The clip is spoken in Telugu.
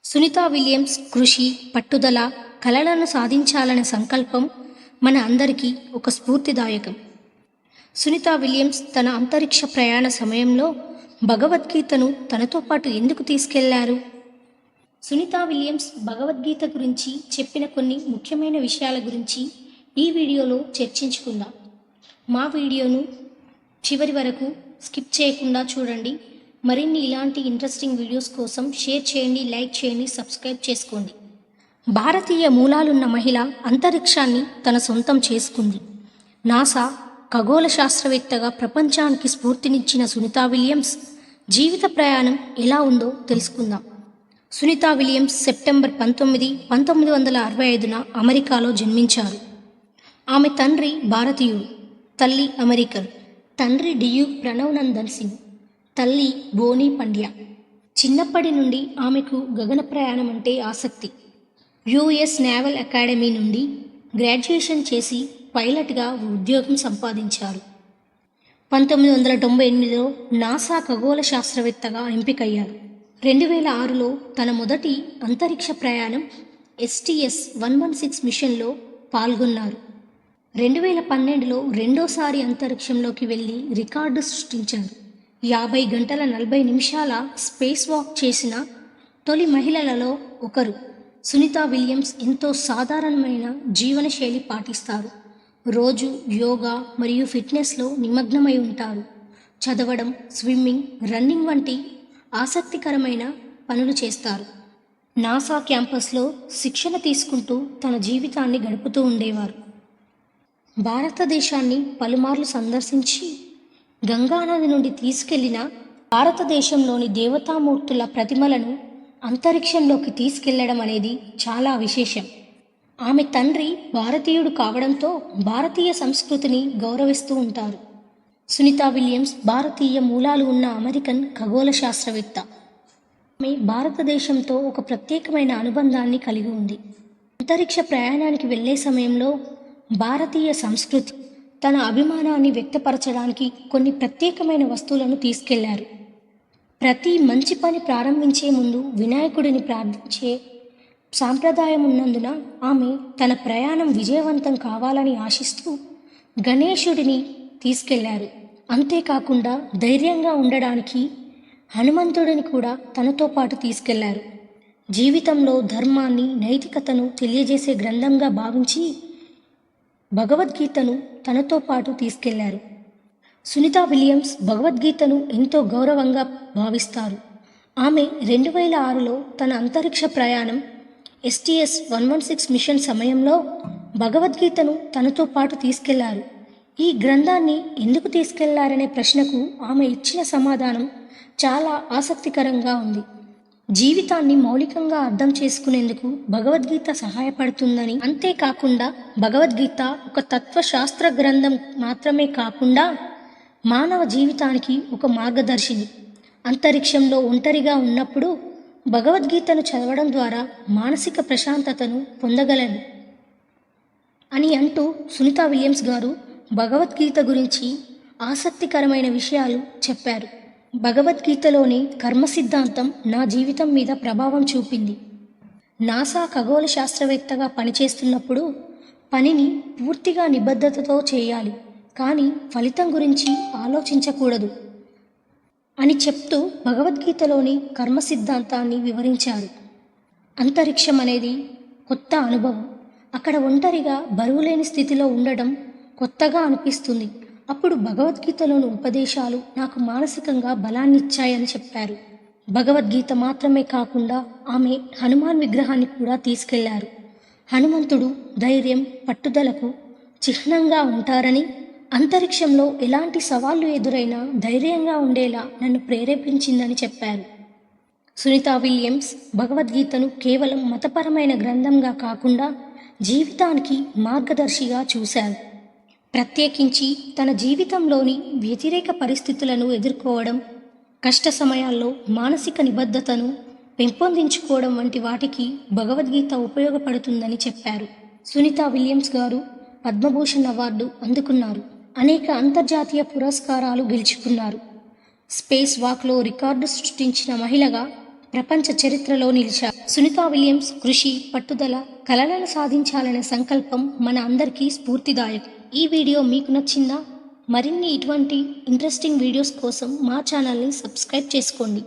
సునీతా విలియమ్స్ కృషి, పట్టుదల, కలలను సాధించాలనే సంకల్పం మన అందరికీ ఒక స్ఫూర్తిదాయకం. సునీతా విలియమ్స్ తన అంతరిక్ష ప్రయాణ సమయంలో భగవద్గీతను తనతో పాటు ఎందుకు తీసుకెళ్లారు? సునీతా విలియమ్స్ భగవద్గీత గురించి చెప్పిన కొన్ని ముఖ్యమైన విషయాల గురించి ఈ వీడియోలో చర్చించుకుందాం. మా వీడియోను చివరి వరకు స్కిప్ చేయకుండా చూడండి. మరిన్ని ఇలాంటి ఇంట్రెస్టింగ్ వీడియోస్ కోసం షేర్ చేయండి, లైక్ చేయండి, సబ్స్క్రైబ్ చేసుకోండి. భారతీయ మూలాలున్న మహిళ అంతరిక్షాన్ని తన సొంతం చేసుకుంది. నాసా ఖగోళ శాస్త్రవేత్తగా ప్రపంచానికి స్ఫూర్తినిచ్చిన సునీతా విలియమ్స్ జీవిత ప్రయాణం ఎలా ఉందో తెలుసుకుందాం. సునీతా విలియమ్స్ సెప్టెంబర్ 19, 1965న అమెరికాలో జన్మించారు. ఆమె తండ్రి భారతీయుడు, తల్లి అమెరికన్. తండ్రి డ్యూక్ ప్రణవ్ నందన్ సింగ్, తల్లి బోనీ పండ్యా. చిన్నప్పటి నుండి ఆమెకు గగన ప్రయాణం అంటే ఆసక్తి. యుఎస్ నేవల్ అకాడమీ నుండి గ్రాడ్యుయేషన్ చేసి పైలట్గా ఉద్యోగం సంపాదించారు. 1998లో నాసా ఖగోళ శాస్త్రవేత్తగా ఎంపికయ్యారు. 2006లో తన మొదటి అంతరిక్ష ప్రయాణం STS-116 మిషన్లో పాల్గొన్నారు. 2012లో రెండోసారి అంతరిక్షంలోకి వెళ్ళి రికార్డు సృష్టించారు. 50 గంటల 40 నిమిషాల స్పేస్ వాక్ చేసిన తొలి మహిళలలో ఒకరు. సునీతా విలియమ్స్ ఎంతో సాధారణమైన జీవనశైలి పాటిస్తారు. రోజు యోగా మరియు ఫిట్నెస్లో నిమగ్నమై ఉంటారు. చదవడం, స్విమ్మింగ్, రన్నింగ్ వంటి ఆసక్తికరమైన పనులు చేస్తారు. నాసా క్యాంపస్లో శిక్షణ తీసుకుంటూ తన జీవితాన్ని గడుపుతూ ఉండేవారు. భారతదేశాన్ని పలుమార్లు సందర్శించి గంగానది నుండి తీసుకెళ్లిన భారతదేశంలోని దేవతామూర్తుల ప్రతిమలను అంతరిక్షంలోకి తీసుకెళ్లడం అనేది చాలా విశేషం. ఆమె తండ్రి భారతీయుడు కావడంతో భారతీయ సంస్కృతిని గౌరవిస్తూ ఉంటారు. సునీతా విలియమ్స్ భారతీయ మూలాలు ఉన్న అమెరికన్ ఖగోళ శాస్త్రవేత్త. ఆమె భారతదేశంతో ఒక ప్రత్యేకమైన అనుబంధాన్ని కలిగి ఉంది. అంతరిక్ష ప్రయాణానికి వెళ్లే సమయంలో భారతీయ సంస్కృతి, తన అభిమానాన్ని వ్యక్తపరచడానికి కొన్ని ప్రత్యేకమైన వస్తువులను తీసుకెళ్లారు. ప్రతి మంచి పని ప్రారంభించే ముందు వినాయకుడిని ప్రార్థించే సాంప్రదాయం ఉన్నందున ఆమె తన ప్రయాణం విజయవంతం కావాలని ఆశిస్తూ గణేశుడిని తీసుకెళ్లారు. అంతేకాకుండా ధైర్యంగా ఉండడానికి హనుమంతుడిని కూడా తనతో పాటు తీసుకెళ్లారు. జీవితంలో ధర్మాన్ని, నైతికతను తెలియజేసే గ్రంథంగా భావించి భగవద్గీతను తనతో పాటు తీసుకెళ్లారు. సునీతా విలియమ్స్ భగవద్గీతను ఎంతో గౌరవంగా భావిస్తారు. ఆమె 2006లో తన అంతరిక్ష ప్రయాణం STS-116 మిషన్ సమయంలో భగవద్గీతను తనతో పాటు తీసుకెళ్లారు. ఈ గ్రంథాన్ని ఎందుకు తీసుకెళ్లారనే ప్రశ్నకు ఆమె ఇచ్చిన సమాధానం చాలా ఆసక్తికరంగా ఉంది. జీవితాన్ని మౌలికంగా అర్థం చేసుకునేందుకు భగవద్గీత సహాయపడుతుందని, అంతేకాకుండా భగవద్గీత ఒక తత్వశాస్త్ర గ్రంథం మాత్రమే కాకుండా మానవ జీవితానికి ఒక మార్గదర్శిని. అంతరిక్షంలో ఒంటరిగా ఉన్నప్పుడు భగవద్గీతను చదవడం ద్వారా మానసిక ప్రశాంతతను పొందగలను అని అంటూ సునీతా విలియమ్స్ గారు భగవద్గీత గురించి ఆసక్తికరమైన విషయాలు చెప్పారు. భగవద్గీతలోని కర్మ సిద్ధాంతం నా జీవితం మీద ప్రభావం చూపింది. నాసా ఖగోళ శాస్త్రవేత్తగా పనిచేస్తున్నప్పుడు పనిని పూర్తిగా నిబద్ధతతో చేయాలి, కానీ ఫలితం గురించి ఆలోచించకూడదు అని చెప్తూ భగవద్గీతలోని కర్మ సిద్ధాంతాన్ని వివరించారు. అంతరిక్షం అనేది కొత్త అనుభవం. అక్కడ ఒంటరిగా బరువులేని స్థితిలో ఉండడం కొత్తగా అనిపిస్తుంది. అప్పుడు భగవద్గీతలోని ఉపదేశాలు నాకు మానసికంగా బలాన్నిచ్చాయని చెప్పారు. భగవద్గీత మాత్రమే కాకుండా ఆమె హనుమాన్ విగ్రహాన్ని కూడా తీసుకెళ్లారు. హనుమంతుడు ధైర్యం, పట్టుదలకు చిహ్నంగా ఉంటారని, అంతరిక్షంలో ఎలాంటి సవాళ్లు ఎదురైనా ధైర్యంగా ఉండేలా నన్ను ప్రేరేపించిందని చెప్పారు. సునీతా విలియమ్స్ భగవద్గీతను కేవలం మతపరమైన గ్రంథంగా కాకుండా జీవితానికి మార్గదర్శిగా చూశారు. ప్రత్యేకించి తన జీవితంలోని వ్యతిరేక పరిస్థితులను ఎదుర్కోవడం, కష్ట సమయాల్లో మానసిక నిబద్ధతను పెంపొందించుకోవడం వంటి వాటికి భగవద్గీత ఉపయోగపడుతుందని చెప్పారు. సునీతా విలియమ్స్ గారు పద్మభూషణ్ అవార్డు అందుకున్నారు. అనేక అంతర్జాతీయ పురస్కారాలు గెలుచుకున్నారు. స్పేస్ వాక్లో రికార్డు సృష్టించిన మహిళగా ప్రపంచ చరిత్రలో నిలిచారు. సునీతా విలియమ్స్ కృషి, పట్టుదల, కలలను సాధించాలనే సంకల్పం మన అందరికీ స్ఫూర్తిదాయకం. ఈ వీడియో మీకు నచ్చిందా? మరిన్ని ఇటువంటి ఇంట్రెస్టింగ్ వీడియోస్ కోసం మా ఛానల్ని సబ్స్క్రైబ్ చేసుకోండి.